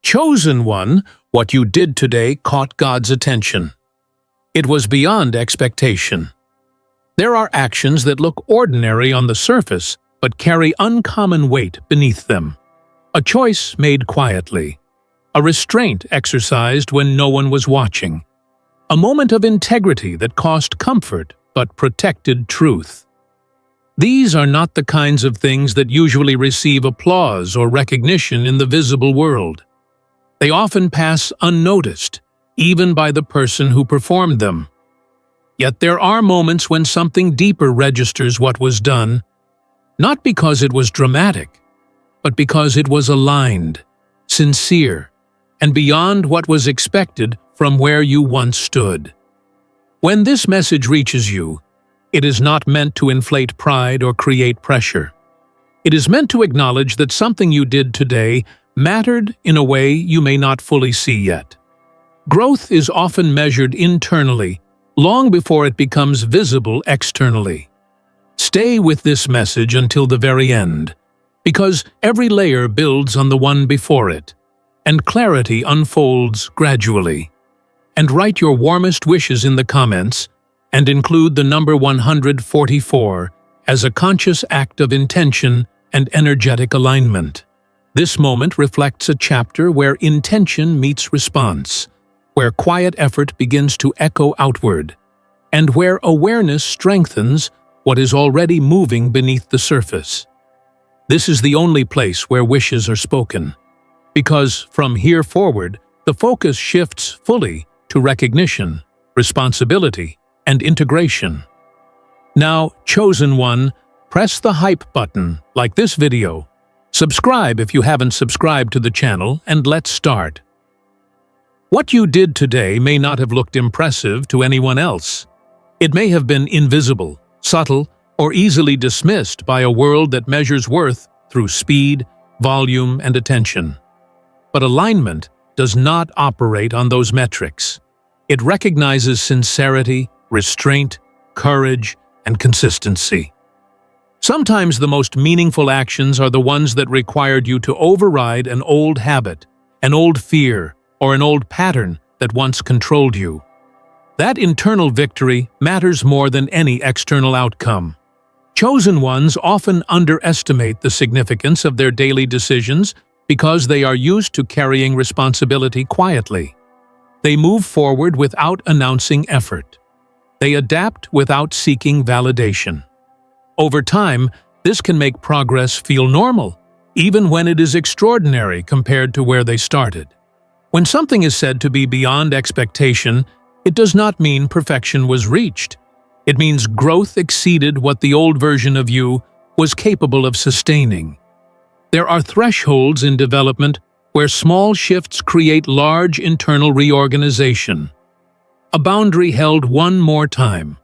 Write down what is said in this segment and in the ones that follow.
Chosen one, what you did today caught God's attention. It was beyond expectation. There are actions that look ordinary on the surface, but carry uncommon weight beneath them. A choice made quietly. A restraint exercised when no one was watching. A moment of integrity that cost comfort but protected truth. These are not the kinds of things that usually receive applause or recognition in the visible world. They often pass unnoticed, even by the person who performed them. Yet there are moments when something deeper registers what was done, not because it was dramatic, but because it was aligned, sincere, and beyond what was expected from where you once stood. When this message reaches you, it is not meant to inflate pride or create pressure. It is meant to acknowledge that something you did today mattered in a way you may not fully see yet. Growth is often measured internally, long before it becomes visible externally. Stay with this message until the very end, because every layer builds on the one before it, and clarity unfolds gradually. And write your warmest wishes in the comments, and include the number 144 as a conscious act of intention and energetic alignment. This moment reflects a chapter where intention meets response, where quiet effort begins to echo outward, and where awareness strengthens what is already moving beneath the surface. This is the only place where wishes are spoken, because from here forward, the focus shifts fully to recognition, responsibility, and integration. Now, chosen one, press the hype button like this video. Subscribe if you haven't subscribed to the channel, and let's start. What you did today may not have looked impressive to anyone else. It may have been invisible, subtle, or easily dismissed by a world that measures worth through speed, volume, and attention. But alignment does not operate on those metrics. It recognizes sincerity, restraint, courage, and consistency. Sometimes the most meaningful actions are the ones that required you to override an old habit, an old fear, or an old pattern that once controlled you. That internal victory matters more than any external outcome. Chosen ones often underestimate the significance of their daily decisions because they are used to carrying responsibility quietly. They move forward without announcing effort. They adapt without seeking validation. Over time, this can make progress feel normal, even when it is extraordinary compared to where they started. When something is said to be beyond expectation, it does not mean perfection was reached. It means growth exceeded what the old version of you was capable of sustaining. There are thresholds in development where small shifts create large internal reorganization. A boundary held one more time.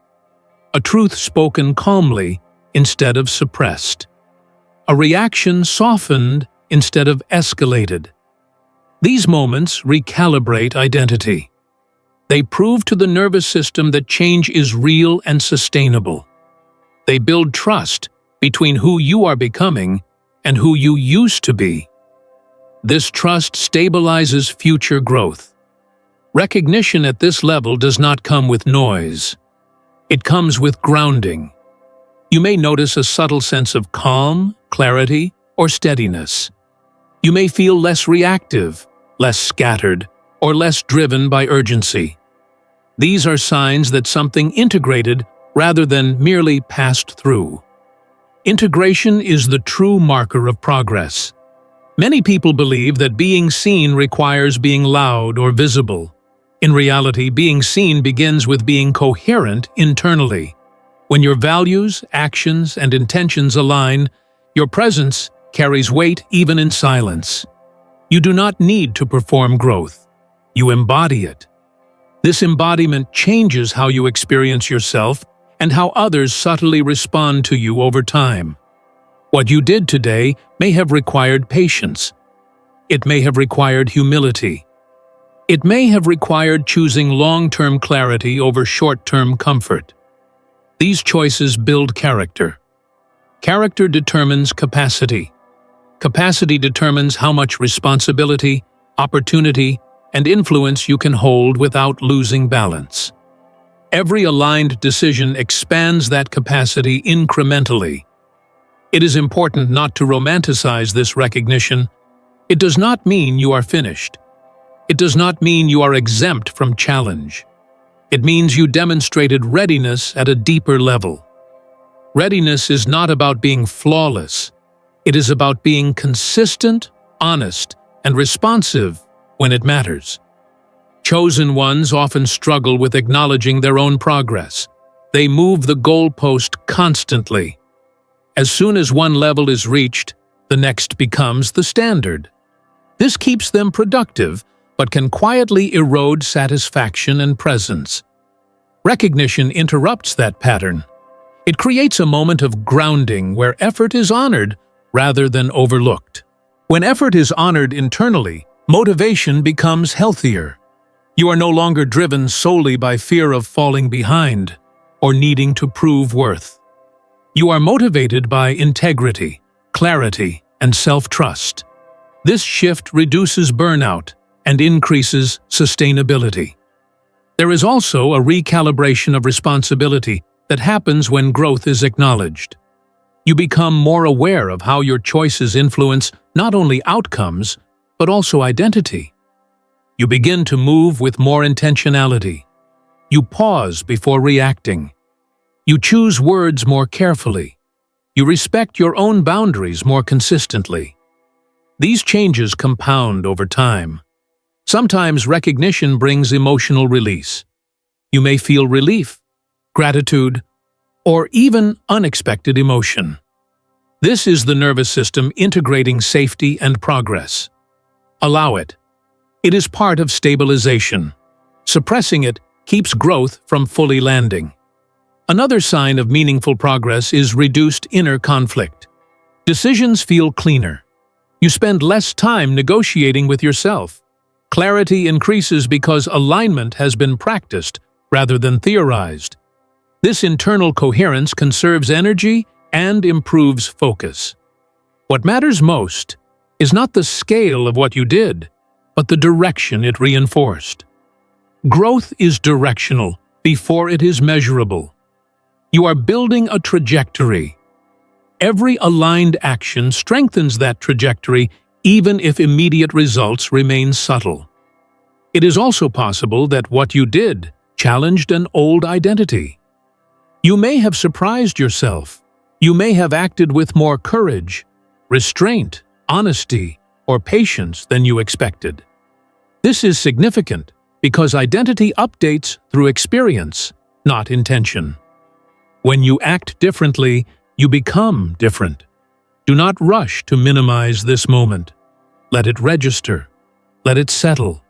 A truth spoken calmly instead of suppressed. A reaction softened instead of escalated. These moments recalibrate identity. They prove to the nervous system that change is real and sustainable. They build trust between who you are becoming and who you used to be. This trust stabilizes future growth. Recognition at this level does not come with noise. It comes with grounding. You may notice a subtle sense of calm, clarity, or steadiness. You may feel less reactive, less scattered, or less driven by urgency. These are signs that something integrated rather than merely passed through. Integration is the true marker of progress. Many people believe that being seen requires being loud or visible. In reality, being seen begins with being coherent internally. When your values, actions, and intentions align, your presence carries weight even in silence. You do not need to perform growth. You embody it. This embodiment changes how you experience yourself and how others subtly respond to you over time. What you did today may have required patience. It may have required humility. It may have required choosing long-term clarity over short-term comfort. These choices build character. Character determines capacity. Capacity determines how much responsibility, opportunity, and influence you can hold without losing balance. Every aligned decision expands that capacity incrementally. It is important not to romanticize this recognition. It does not mean you are finished. It does not mean you are exempt from challenge. It means you demonstrated readiness at a deeper level. Readiness is not about being flawless. It is about being consistent, honest, and responsive when it matters. Chosen ones often struggle with acknowledging their own progress. They move the goalpost constantly. As soon as one level is reached, the next becomes the standard. This keeps them productive, but can quietly erode satisfaction and presence. Recognition interrupts that pattern. It creates a moment of grounding where effort is honored rather than overlooked. When effort is honored internally, motivation becomes healthier. You are no longer driven solely by fear of falling behind or needing to prove worth. You are motivated by integrity, clarity, and self-trust. This shift reduces burnout and increases sustainability. There is also a recalibration of responsibility that happens when growth is acknowledged. You become more aware of how your choices influence not only outcomes, but also identity. You begin to move with more intentionality. You pause before reacting. You choose words more carefully. You respect your own boundaries more consistently. These changes compound over time. Sometimes recognition brings emotional release. You may feel relief, gratitude, or even unexpected emotion. This is the nervous system integrating safety and progress. Allow it. It is part of stabilization. Suppressing it keeps growth from fully landing. Another sign of meaningful progress is reduced inner conflict. Decisions feel cleaner. You spend less time negotiating with yourself. Clarity increases because alignment has been practiced rather than theorized. This internal coherence conserves energy and improves focus. What matters most is not the scale of what you did, but the direction it reinforced. Growth is directional before it is measurable. You are building a trajectory. Every aligned action strengthens that trajectory even if immediate results remain subtle. It is also possible that what you did challenged an old identity. You may have surprised yourself. You may have acted with more courage, restraint, honesty, or patience than you expected. This is significant because identity updates through experience, not intention. When you act differently, you become different. Do not rush to minimize this moment. Let it register. Let it settle.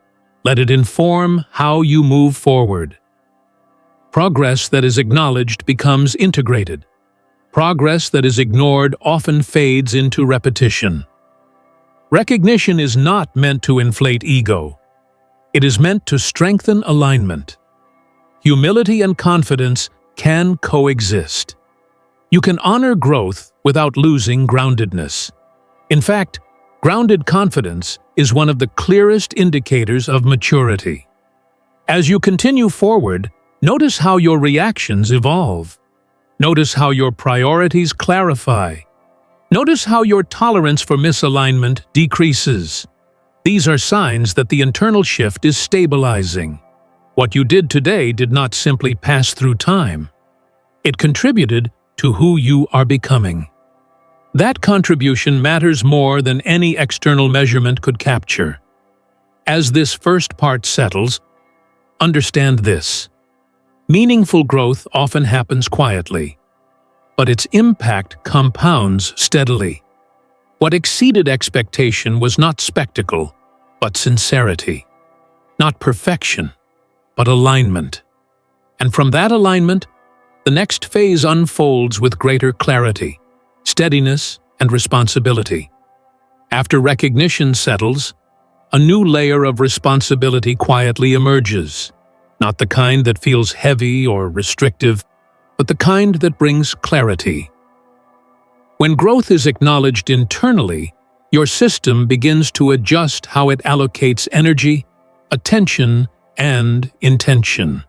Let it inform how you move forward. Progress that is acknowledged becomes integrated. Progress that is ignored often fades into repetition. Recognition is not meant to inflate ego. It is meant to strengthen alignment. Humility and confidence can coexist. You can honor growth without losing groundedness. In fact, grounded confidence is one of the clearest indicators of maturity. As you continue forward, notice how your reactions evolve. Notice how your priorities clarify. Notice how your tolerance for misalignment decreases. These are signs that the internal shift is stabilizing. What you did today did not simply pass through time. It contributed to who you are becoming. That contribution matters more than any external measurement could capture. As this first part settles, understand this. Meaningful growth often happens quietly, but its impact compounds steadily. What exceeded expectation was not spectacle, but sincerity. Not perfection, but alignment. And from that alignment, the next phase unfolds with greater clarity, steadiness, and responsibility. After recognition settles, a new layer of responsibility quietly emerges, not the kind that feels heavy or restrictive, but the kind that brings clarity. When growth is acknowledged internally, your system begins to adjust how it allocates energy, attention, and intention.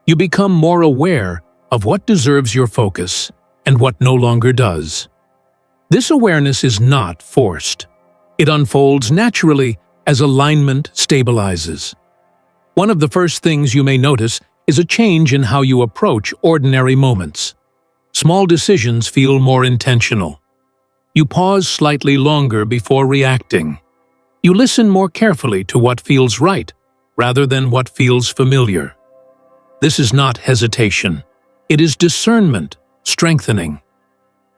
You become more aware of what deserves your focus and what no longer does. This awareness is not forced. It unfolds naturally as alignment stabilizes. One of the first things you may notice is a change in how you approach ordinary moments. Small decisions feel more intentional. You pause slightly longer before reacting. You listen more carefully to what feels right, rather than what feels familiar. This is not hesitation. It is discernment, strengthening.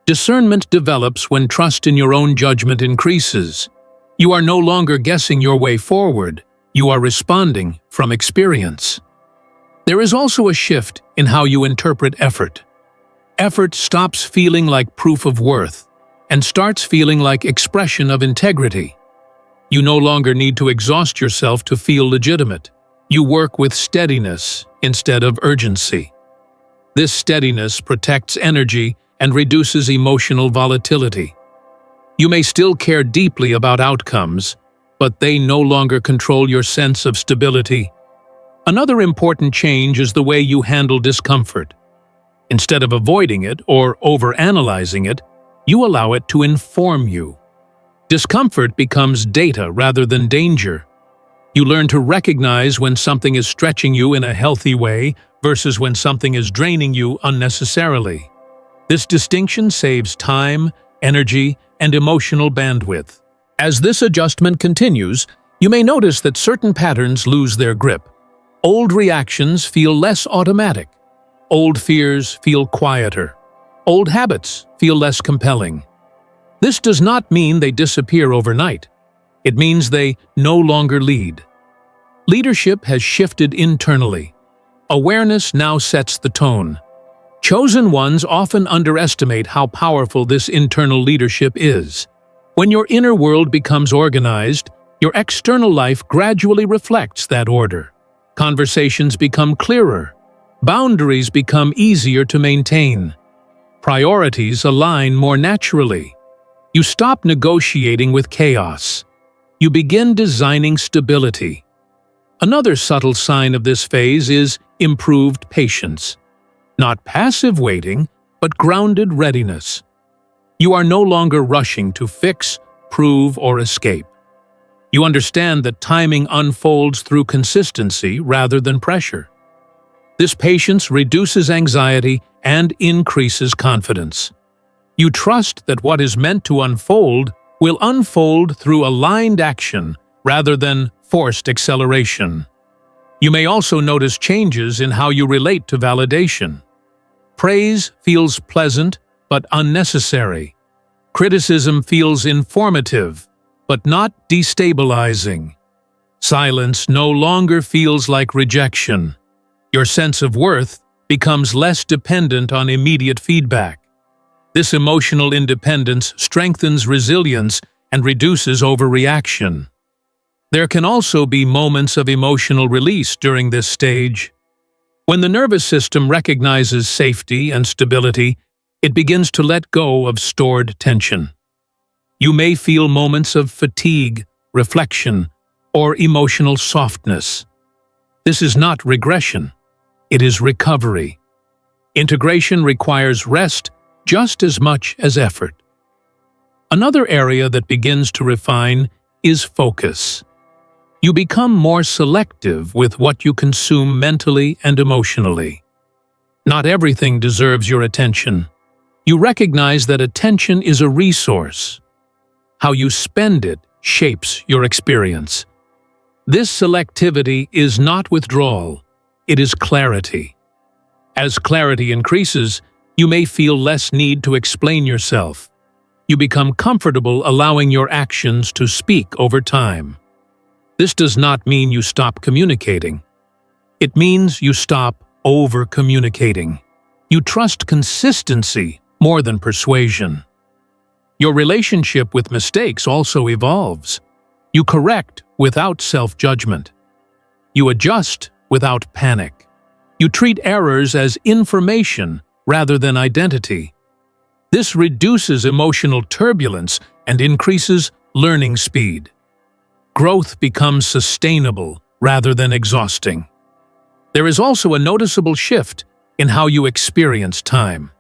Discernment develops when trust in your own judgment increases. You are no longer guessing your way forward. You are responding from experience. There is also a shift in how you interpret effort. Effort stops feeling like proof of worth and starts feeling like expression of integrity. You no longer need to exhaust yourself to feel legitimate. You work with steadiness instead of urgency. This steadiness protects energy and reduces emotional volatility. You may still care deeply about outcomes, but they no longer control your sense of stability. Another important change is the way you handle discomfort. Instead of avoiding it or overanalyzing it, you allow it to inform you. Discomfort becomes data rather than danger. You learn to recognize when something is stretching you in a healthy way versus when something is draining you unnecessarily. This distinction saves time, energy, and emotional bandwidth. As this adjustment continues, you may notice that certain patterns lose their grip. Old reactions feel less automatic. Old fears feel quieter. Old habits feel less compelling. This does not mean they disappear overnight. It means they no longer lead. Leadership has shifted internally. Awareness now sets the tone. Chosen ones often underestimate how powerful this internal leadership is. When your inner world becomes organized, your external life gradually reflects that order. Conversations become clearer. Boundaries become easier to maintain. Priorities align more naturally. You stop negotiating with chaos. You begin designing stability. Another subtle sign of this phase is improved patience. Not passive waiting, but grounded readiness. You are no longer rushing to fix, prove, or escape. You understand that timing unfolds through consistency rather than pressure. This patience reduces anxiety and increases confidence. You trust that what is meant to unfold will unfold through aligned action rather than forced acceleration. You may also notice changes in how you relate to validation. Praise feels pleasant but unnecessary. Criticism feels informative but not destabilizing. Silence no longer feels like rejection. Your sense of worth becomes less dependent on immediate feedback. This emotional independence strengthens resilience and reduces overreaction. There can also be moments of emotional release during this stage. When the nervous system recognizes safety and stability, it begins to let go of stored tension. You may feel moments of fatigue, reflection, or emotional softness. This is not regression. It is recovery. Integration requires rest just as much as effort. Another area that begins to refine is focus. You become more selective with what you consume mentally and emotionally. Not everything deserves your attention. You recognize that attention is a resource. How you spend it shapes your experience. This selectivity is not withdrawal, it is clarity. As clarity increases, you may feel less need to explain yourself. You become comfortable allowing your actions to speak over time. This does not mean you stop communicating. It means you stop over-communicating. You trust consistency more than persuasion. Your relationship with mistakes also evolves. You correct without self-judgment. You adjust without panic. You treat errors as information rather than identity. This reduces emotional turbulence and increases learning speed. Growth becomes sustainable rather than exhausting. There is also a noticeable shift in how you experience time.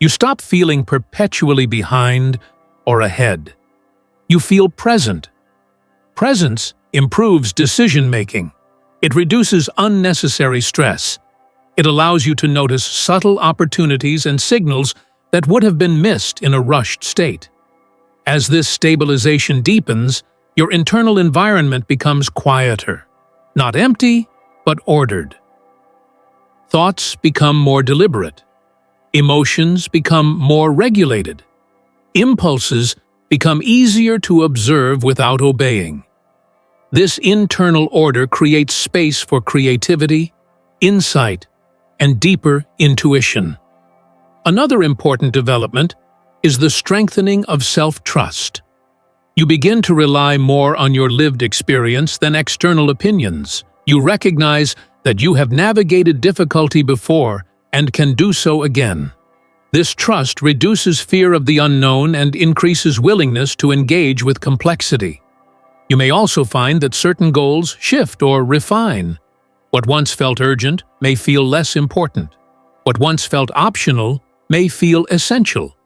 You stop feeling perpetually behind or ahead. You feel present. Presence improves decision-making. It reduces unnecessary stress. It allows you to notice subtle opportunities and signals that would have been missed in a rushed state. As this stabilization deepens, your internal environment becomes quieter, not empty, but ordered. Thoughts become more deliberate. Emotions become more regulated. Impulses become easier to observe without obeying. This internal order creates space for creativity, insight, and deeper intuition. Another important development is the strengthening of self-trust. You begin to rely more on your lived experience than external opinions. You recognize that you have navigated difficulty before and can do so again. This trust reduces fear of the unknown and increases willingness to engage with complexity. You may also find that certain goals shift or refine. What once felt urgent may feel less important. What once felt optional may feel essential.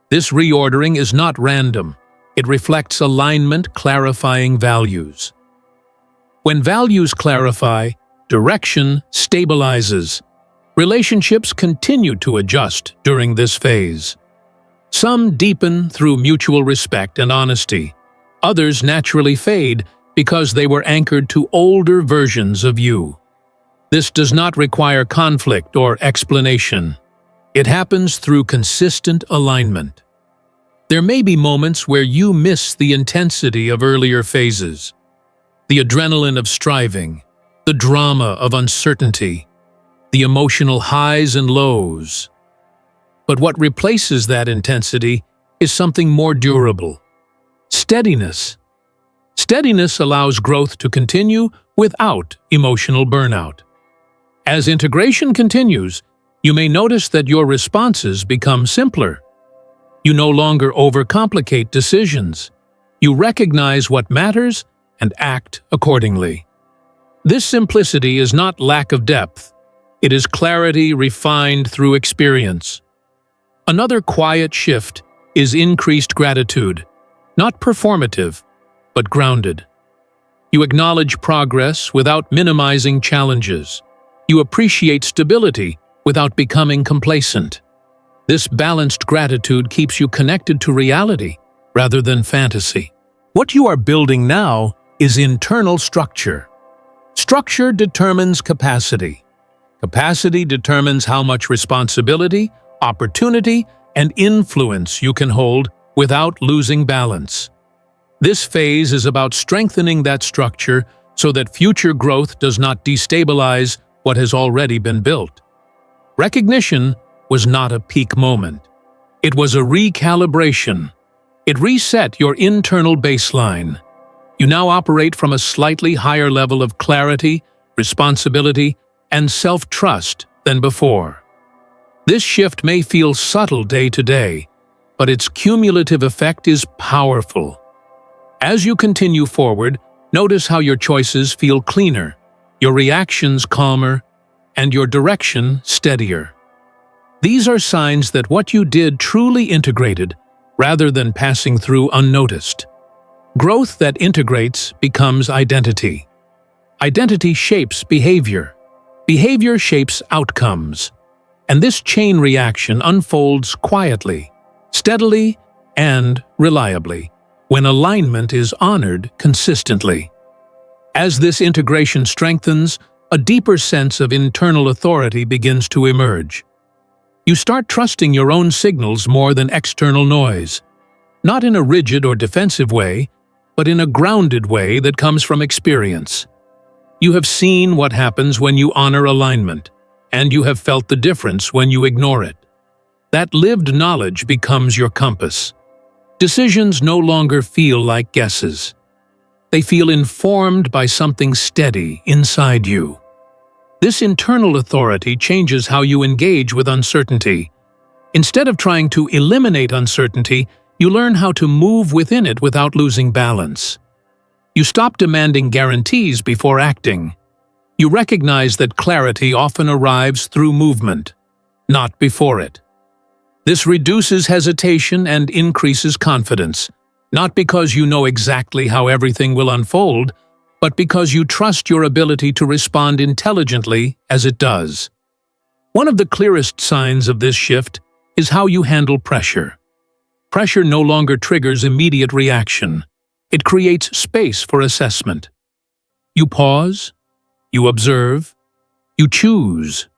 This reordering is not random. It reflects alignment, clarifying values. When values clarify, direction stabilizes. Relationships continue to adjust during this phase. Some deepen through mutual respect and honesty. Others naturally fade because they were anchored to older versions of you. This does not require conflict or explanation. It happens through consistent alignment. There may be moments where you miss the intensity of earlier phases, the adrenaline of striving, the drama of uncertainty, the emotional highs and lows. But what replaces that intensity is something more durable: steadiness. Steadiness allows growth to continue without emotional burnout. As integration continues, you may notice that your responses become simpler. You no longer overcomplicate decisions. You recognize what matters and act accordingly. This simplicity is not lack of depth. It is clarity refined through experience. Another quiet shift is increased gratitude, not performative, but grounded. You acknowledge progress without minimizing challenges. You appreciate stability without becoming complacent. This balanced gratitude keeps you connected to reality rather than fantasy. What you are building now is internal structure. Structure determines capacity. Capacity determines how much responsibility, opportunity, and influence you can hold without losing balance. This phase is about strengthening that structure so that future growth does not destabilize what has already been built. Recognition was not a peak moment. It was a recalibration. It reset your internal baseline. You now operate from a slightly higher level of clarity, responsibility, and self-trust than before. This shift may feel subtle day to day, but its cumulative effect is powerful. As you continue forward, notice how your choices feel cleaner, your reactions calmer, and your direction steadier. These are signs that what you did truly integrated, rather than passing through unnoticed. Growth that integrates becomes identity. Identity shapes behavior. Behavior shapes outcomes. And this chain reaction unfolds quietly, steadily, and reliably, when alignment is honored consistently. As this integration strengthens, a deeper sense of internal authority begins to emerge. You start trusting your own signals more than external noise, not in a rigid or defensive way, but in a grounded way that comes from experience. You have seen what happens when you honor alignment, and you have felt the difference when you ignore it. That lived knowledge becomes your compass. Decisions no longer feel like guesses. They feel informed by something steady inside you. This internal authority changes how you engage with uncertainty. Instead of trying to eliminate uncertainty, You learn how to move within it without losing balance. You stop demanding guarantees before acting. You recognize that clarity often arrives through movement, not before it. This reduces hesitation and increases confidence, not because you know exactly how everything will unfold, but because you trust your ability to respond intelligently as it does. One of the clearest signs of this shift is how you handle pressure. Pressure no longer triggers immediate reaction. It creates space for assessment. You pause, you observe, you choose.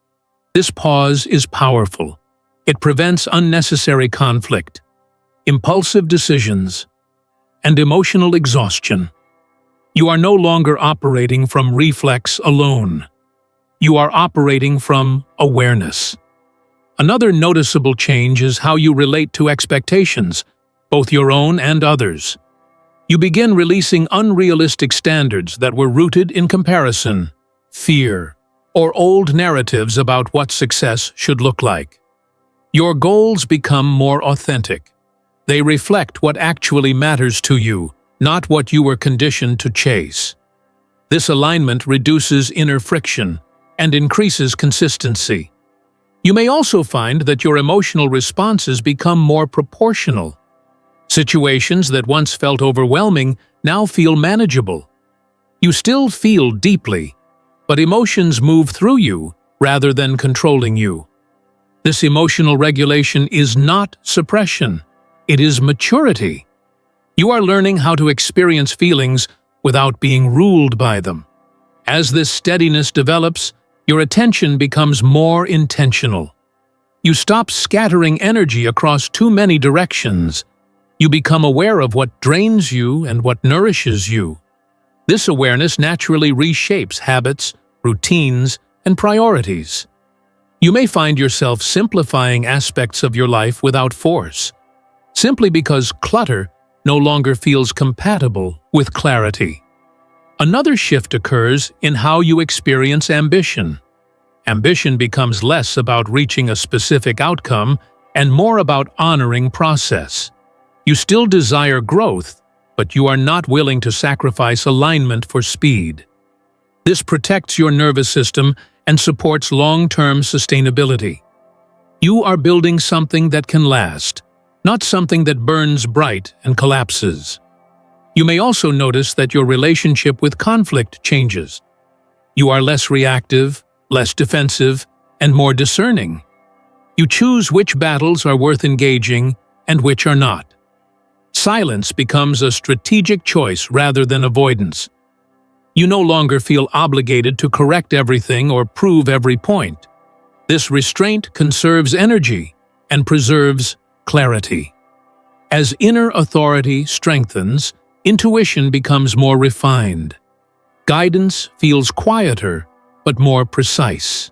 This pause is powerful. It prevents unnecessary conflict, impulsive decisions, and emotional exhaustion. You are no longer operating from reflex alone. You are operating from awareness. Another noticeable change is how you relate to expectations, both your own and others. You begin releasing unrealistic standards that were rooted in comparison, fear, or old narratives about what success should look like. Your goals become more authentic. They reflect what actually matters to you, not what you were conditioned to chase. This alignment reduces inner friction and increases consistency. You may also find that your emotional responses become more proportional. Situations that once felt overwhelming now feel manageable. You still feel deeply, but emotions move through you rather than controlling you. This emotional regulation is not suppression, it is maturity. You are learning how to experience feelings without being ruled by them. As this steadiness develops, your attention becomes more intentional. You stop scattering energy across too many directions. You become aware of what drains you and what nourishes you. This awareness naturally reshapes habits, routines, and priorities. You may find yourself simplifying aspects of your life without force, simply because clutter no longer feels compatible with clarity. Another shift occurs in how you experience ambition. Ambition becomes less about reaching a specific outcome and more about honoring process. You still desire growth, but you are not willing to sacrifice alignment for speed. This protects your nervous system and supports long-term sustainability. You are building something that can last, not something that burns bright and collapses. You may also notice that your relationship with conflict changes. You are less reactive, less defensive, and more discerning. You choose which battles are worth engaging and which are not. Silence becomes a strategic choice rather than avoidance. You no longer feel obligated to correct everything or prove every point. This restraint conserves energy and preserves clarity. As inner authority strengthens, intuition becomes more refined. Guidance feels quieter but more precise.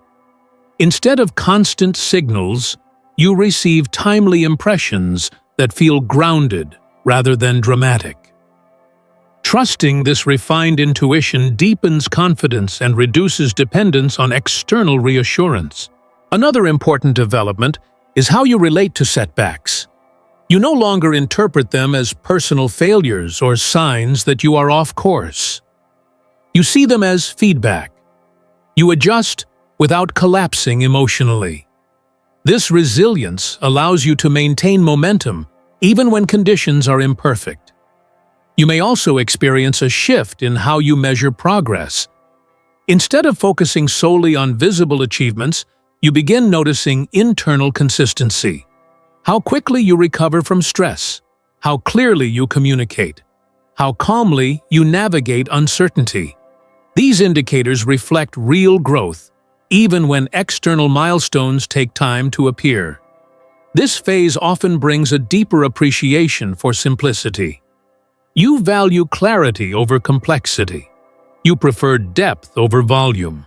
Instead of constant signals, you receive timely impressions that feel grounded rather than dramatic. Trusting this refined intuition deepens confidence and reduces dependence on external reassurance. Another important development is how you relate to setbacks. You no longer interpret them as personal failures or signs that you are off course. You see them as feedback. You adjust without collapsing emotionally. This resilience allows you to maintain momentum even when conditions are imperfect. You may also experience a shift in how you measure progress. Instead of focusing solely on visible achievements, you begin noticing internal consistency. How quickly you recover from stress, how clearly you communicate, how calmly you navigate uncertainty. These indicators reflect real growth, even when external milestones take time to appear. This phase often brings a deeper appreciation for simplicity. You value clarity over complexity. You prefer depth over volume.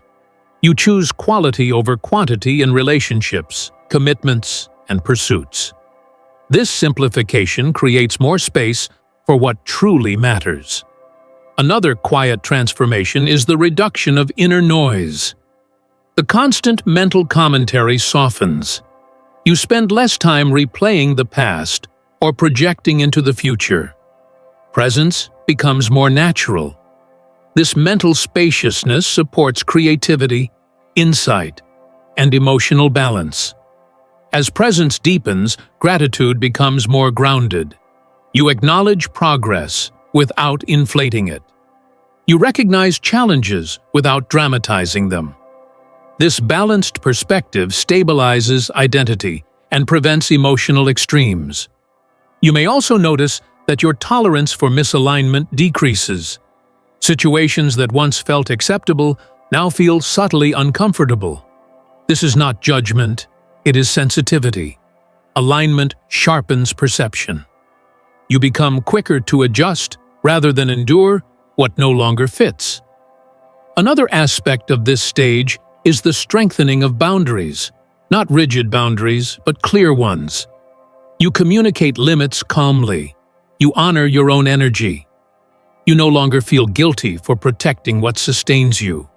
You choose quality over quantity in relationships, commitments, and pursuits. This simplification creates more space for what truly matters. Another quiet transformation is the reduction of inner noise. The constant mental commentary softens. You spend less time replaying the past or projecting into the future. Presence becomes more natural. This mental spaciousness supports creativity, insight, and emotional balance. As presence deepens, gratitude becomes more grounded. You acknowledge progress without inflating it. You recognize challenges without dramatizing them. This balanced perspective stabilizes identity and prevents emotional extremes. You may also notice that your tolerance for misalignment decreases. Situations that once felt acceptable now feel subtly uncomfortable. This is not judgment, it is sensitivity. Alignment sharpens perception. You become quicker to adjust rather than endure what no longer fits. Another aspect of this stage is the strengthening of boundaries. Not rigid boundaries, but clear ones. You communicate limits calmly. You honor your own energy. You no longer feel guilty for protecting what sustains you.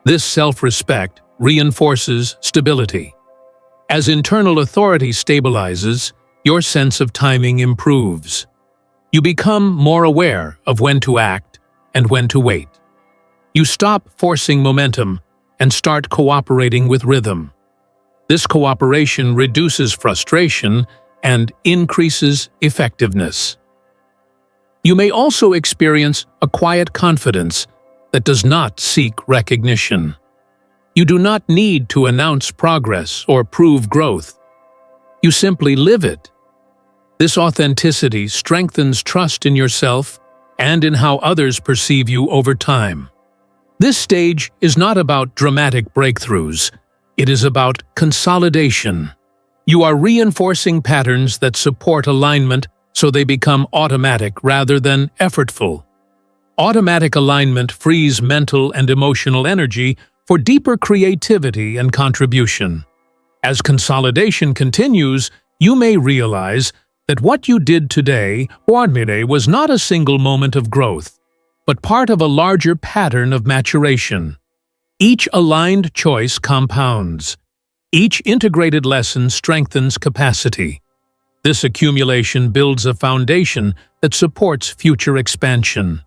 This self-respect reinforces stability. As internal authority stabilizes, your sense of timing improves. You become more aware of when to act and when to wait. You stop forcing momentum and start cooperating with rhythm. This cooperation reduces frustration and increases effectiveness. You may also experience a quiet confidence that does not seek recognition. You do not need to announce progress or prove growth. You simply live it. This authenticity strengthens trust in yourself and in how others perceive you over time. This stage is not about dramatic breakthroughs. It is about consolidation. You are reinforcing patterns that support alignment so they become automatic rather than effortful. Automatic alignment frees mental and emotional energy for deeper creativity and contribution. As consolidation continues, you may realize that what you did today was not a single moment of growth, but part of a larger pattern of maturation. Each aligned choice compounds. Each integrated lesson strengthens capacity. This accumulation builds a foundation that supports future expansion.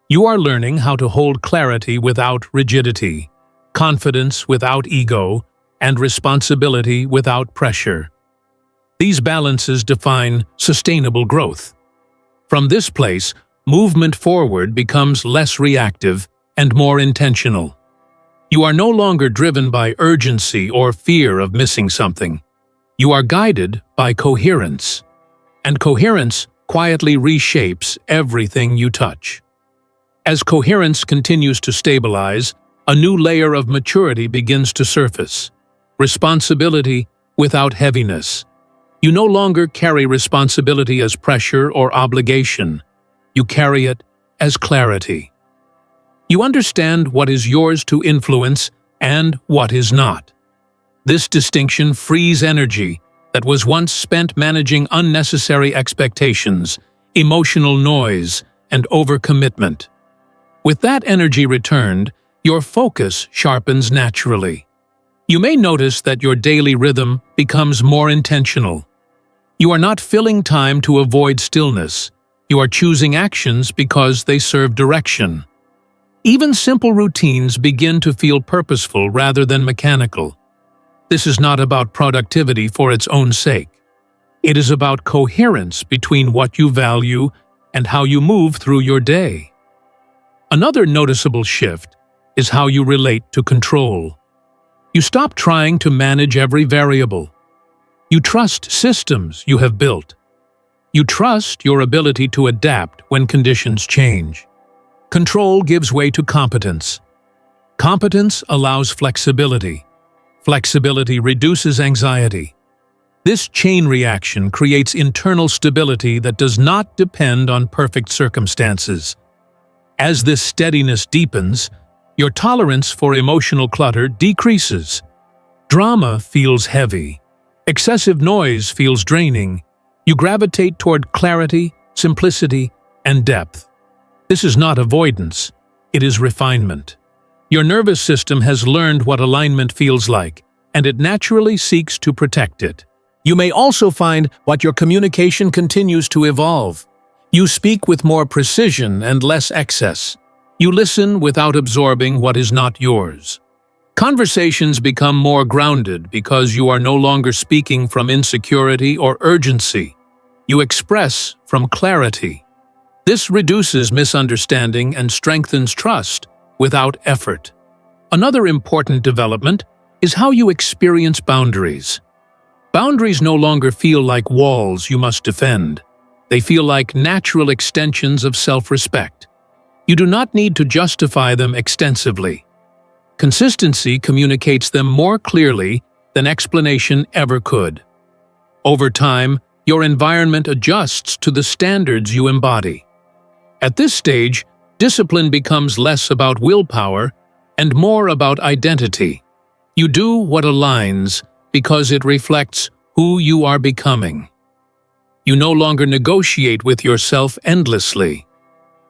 You are learning how to hold clarity without rigidity, confidence without ego, and responsibility without pressure. These balances define sustainable growth. From this place, movement forward becomes less reactive and more intentional. You are no longer driven by urgency or fear of missing something. You are guided by coherence, and coherence quietly reshapes everything you touch. As coherence continues to stabilize, a new layer of maturity begins to surface. Responsibility without heaviness. You no longer carry responsibility as pressure or obligation. You carry it as clarity. You understand what is yours to influence and what is not. This distinction frees energy that was once spent managing unnecessary expectations, emotional noise, and overcommitment. With that energy returned, your focus sharpens naturally. You may notice that your daily rhythm becomes more intentional. You are not filling time to avoid stillness. You are choosing actions because they serve direction. Even simple routines begin to feel purposeful rather than mechanical. This is not about productivity for its own sake. It is about coherence between what you value and how you move through your day. Another noticeable shift is how you relate to control. You stop trying to manage every variable. You trust systems you have built. You trust your ability to adapt when conditions change. Control gives way to competence. Competence allows flexibility. Flexibility reduces anxiety. This chain reaction creates internal stability that does not depend on perfect circumstances. As this steadiness deepens, your tolerance for emotional clutter decreases. Drama feels heavy. Excessive noise feels draining. You gravitate toward clarity, simplicity, and depth. This is not avoidance, it is refinement. Your nervous system has learned what alignment feels like, and it naturally seeks to protect it. You may also find that your communication continues to evolve. You speak with more precision and less excess. You listen without absorbing what is not yours. Conversations become more grounded because you are no longer speaking from insecurity or urgency. You express from clarity. This reduces misunderstanding and strengthens trust without effort. Another important development is how you experience boundaries. Boundaries no longer feel like walls you must defend. They feel like natural extensions of self-respect. You do not need to justify them extensively. Consistency communicates them more clearly than explanation ever could. Over time, your environment adjusts to the standards you embody. At this stage, discipline becomes less about willpower and more about identity. You do what aligns because it reflects who you are becoming. You no longer negotiate with yourself endlessly.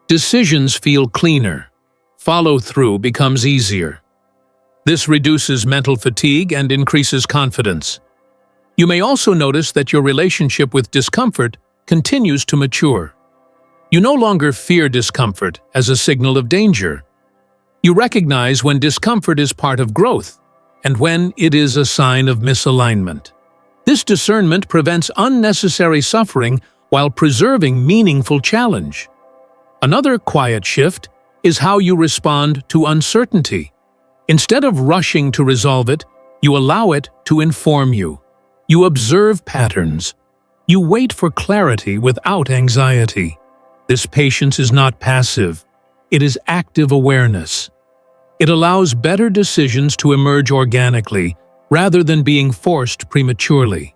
Decisions feel cleaner. Follow-through becomes easier. This reduces mental fatigue and increases confidence. You may also notice that your relationship with discomfort continues to mature. You no longer fear discomfort as a signal of danger. You recognize when discomfort is part of growth and when it is a sign of misalignment. This discernment prevents unnecessary suffering while preserving meaningful challenge. Another quiet shift is how you respond to uncertainty. Instead of rushing to resolve it, you allow it to inform you. You observe patterns. You wait for clarity without anxiety. This patience is not passive. It is active awareness. It allows better decisions to emerge organically rather than being forced prematurely.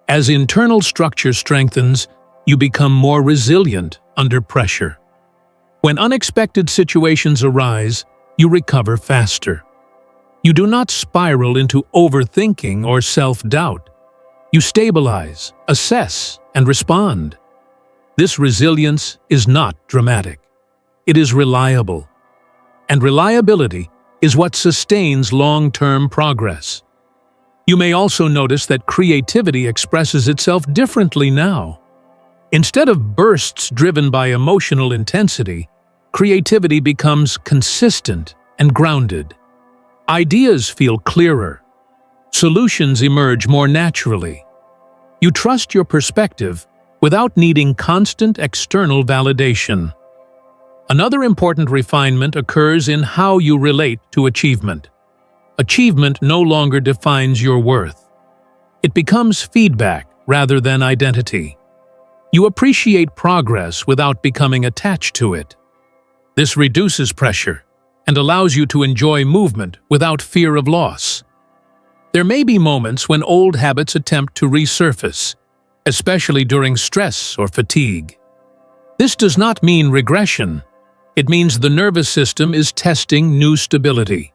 As internal structure strengthens, you become more resilient under pressure. When unexpected situations arise, you recover faster. You do not spiral into overthinking or self-doubt. You stabilize, assess, and respond. This resilience is not dramatic. It is reliable. And reliability is what sustains long-term progress. You may also notice that creativity expresses itself differently now. Instead of bursts driven by emotional intensity, creativity becomes consistent and grounded. Ideas feel clearer. Solutions emerge more naturally. You trust your perspective without needing constant external validation. Another important refinement occurs in how you relate to achievement. Achievement no longer defines your worth. It becomes feedback rather than identity. You appreciate progress without becoming attached to it. This reduces pressure and allows you to enjoy movement without fear of loss. There may be moments when old habits attempt to resurface, especially during stress or fatigue. This does not mean regression. It means the nervous system is testing new stability.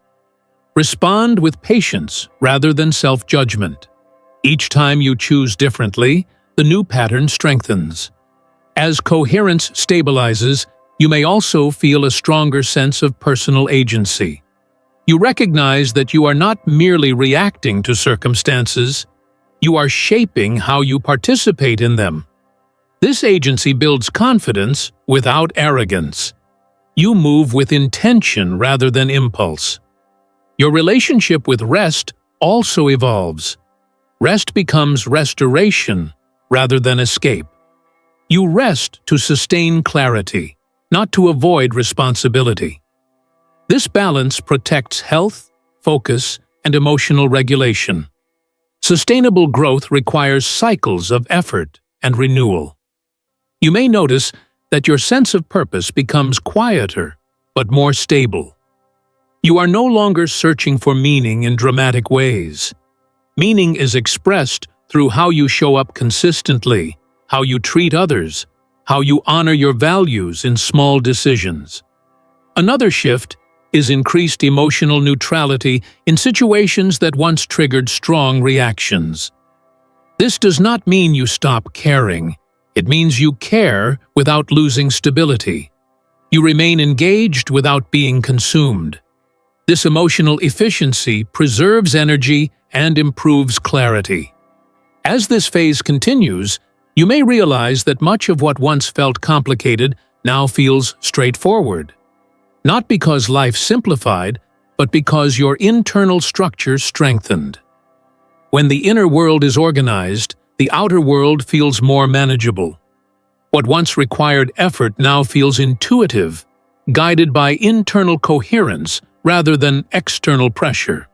Respond with patience rather than self-judgment. Each time you choose differently, the new pattern strengthens. As coherence stabilizes, you may also feel a stronger sense of personal agency. You recognize that you are not merely reacting to circumstances, you are shaping how you participate in them. This agency builds confidence without arrogance. You move with intention rather than impulse. Your relationship with rest also evolves. Rest becomes restoration rather than escape. You rest to sustain clarity, not to avoid responsibility. This balance protects health, focus, and emotional regulation. Sustainable growth requires cycles of effort and renewal. You may notice that your sense of purpose becomes quieter but more stable. You are no longer searching for meaning in dramatic ways. Meaning is expressed through how you show up consistently, how you treat others, how you honor your values in small decisions. Another shift is increased emotional neutrality in situations that once triggered strong reactions. This does not mean you stop caring. It means you care without losing stability. You remain engaged without being consumed. This emotional efficiency preserves energy and improves clarity. As this phase continues, you may realize that much of what once felt complicated now feels straightforward. Not because life simplified, but because your internal structure strengthened. When the inner world is organized, the outer world feels more manageable. What once required effort now feels intuitive, guided by internal coherence rather than external pressure.